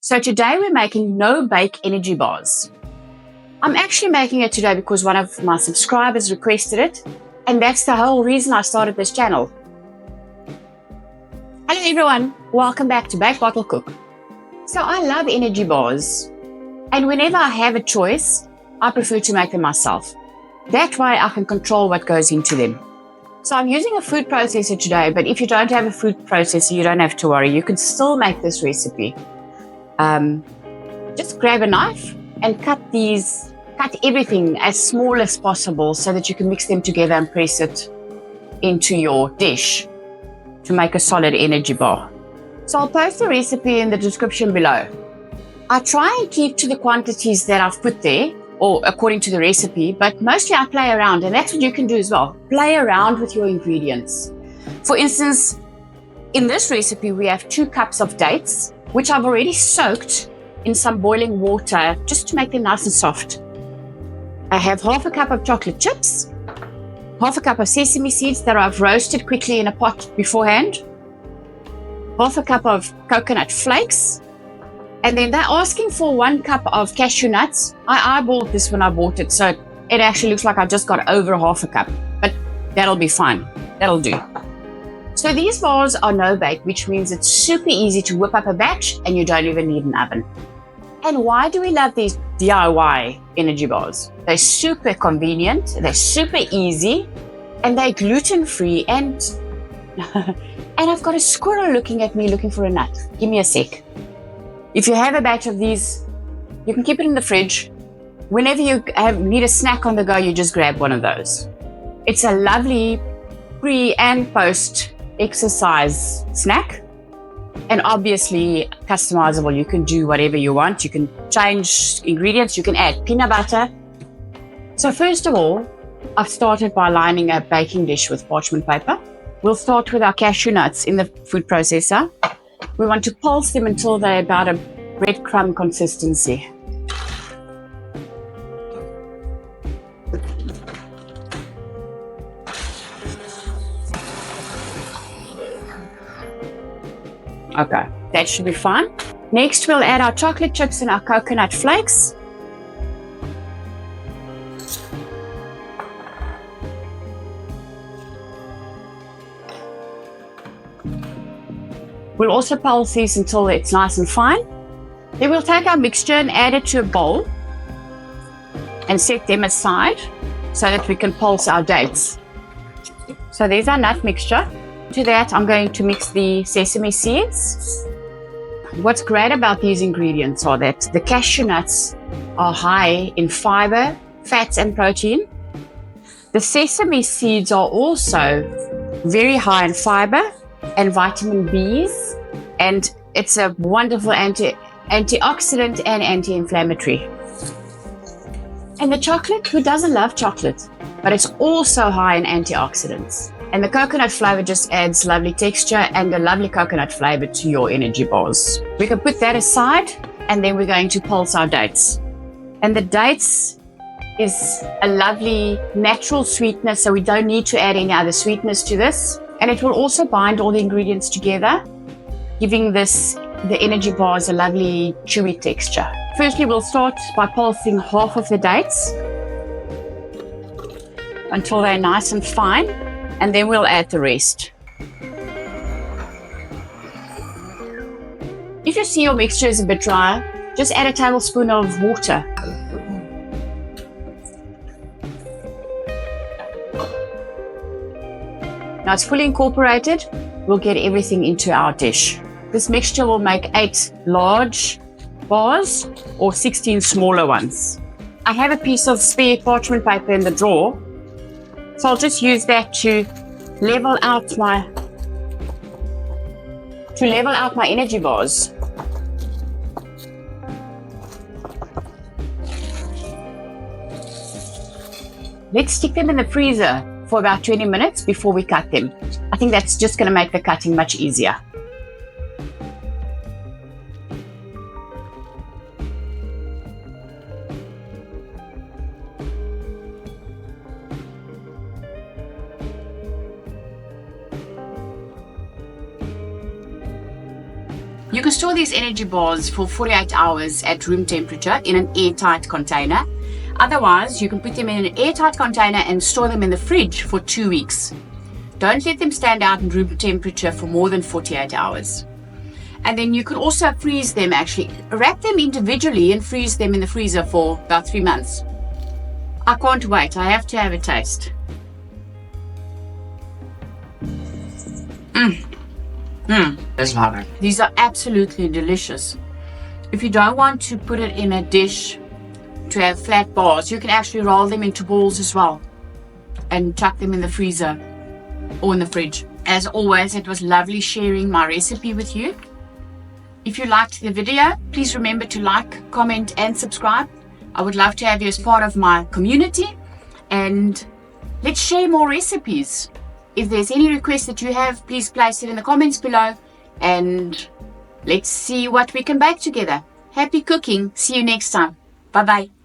So today we're making no-bake energy bars. I'm actually making it today because one of my subscribers requested it, and that's the whole reason I started this channel. Hello everyone, welcome back to Bake Bottle Cook. So I love energy bars, and whenever I have a choice, I prefer to make them myself. That way I can control what goes into them. So I'm using a food processor today, but if you don't have a food processor, you don't have to worry. You can still make this recipe. Just grab a knife and cut everything as small as possible so that you can mix them together and press it into your dish to make a solid energy bar. So I'll post the recipe in the description below. I try and keep to the quantities that I've put there, or according to the recipe, but mostly I play around, and that's what you can do as well. Play around with your ingredients. For instance, in this recipe, we have 2 cups of dates, which I've already soaked in some boiling water just to make them nice and soft. I have half a cup of chocolate chips, half a cup of sesame seeds that I've roasted quickly in a pot beforehand, half a cup of coconut flakes, and then they're asking for 1 cup of cashew nuts. I eyeballed this when I bought it, so it actually looks like I just got over half a cup, but that'll be fine. That'll do. So these bars are no-bake, which means it's super easy to whip up a batch and you don't even need an oven. And why do we love these DIY energy bars? They're super convenient, they're super easy, and they're gluten-free, and I've got a squirrel looking at me looking for a nut. Give me a sec. If you have a batch of these, you can keep it in the fridge. Whenever you need a snack on the go, you just grab one of those. It's a lovely pre and post exercise snack, and obviously customizable. You can do whatever you want. You can change ingredients. You can add peanut butter. So first of all, I've started by lining a baking dish with parchment paper. We'll start with our cashew nuts in the food processor. We want to pulse them until they're about a breadcrumb consistency. Okay, that should be fine. Next, we'll add our chocolate chips and our coconut flakes. We'll also pulse these until it's nice and fine. Then we'll take our mixture and add it to a bowl and set them aside so that we can pulse our dates. So there's our nut mixture. To that, I'm going to mix the sesame seeds. What's great about these ingredients are that the cashew nuts are high in fiber, fats, and protein. The sesame seeds are also very high in fiber and vitamin B's, and it's a wonderful antioxidant and anti-inflammatory. And the chocolate, who doesn't love chocolate? But it's also high in antioxidants. And the coconut flavor just adds lovely texture and a lovely coconut flavor to your energy bars. We can put that aside, and then we're going to pulse our dates. And the dates is a lovely natural sweetener, so we don't need to add any other sweeteners to this. And it will also bind all the ingredients together, giving the energy bars a lovely chewy texture. Firstly, we'll start by pulsing half of the dates until they're nice and fine, and then we'll add the rest. If you see your mixture is a bit dry, just add a tablespoon of water. Now it's fully incorporated, we'll get everything into our dish. This mixture will make 8 large bars or 16 smaller ones. I have a piece of spare parchment paper in the drawer, so I'll just use that to level out my energy bars. Let's stick them in the freezer for about 20 minutes before we cut them. I think that's just going to make the cutting much easier. You can store these energy bars for 48 hours at room temperature in an airtight container. Otherwise, you can put them in an airtight container and store them in the fridge for 2 weeks. Don't let them stand out in room temperature for more than 48 hours. And then you can also freeze them, actually. Wrap them individually and freeze them in the freezer for about 3 months. I can't wait. I have to have a taste. It's hot. These are absolutely delicious. If you don't want to put it in a dish to have flat bars, you can actually roll them into balls as well and chuck them in the freezer or in the fridge. As always, it was lovely sharing my recipe with you. If you liked the video, please remember to like, comment and subscribe. I would love to have you as part of my community, and let's share more recipes. If there's any requests that you have, please place it in the comments below, and let's see what we can bake together. Happy cooking. See you next time. Bye-bye.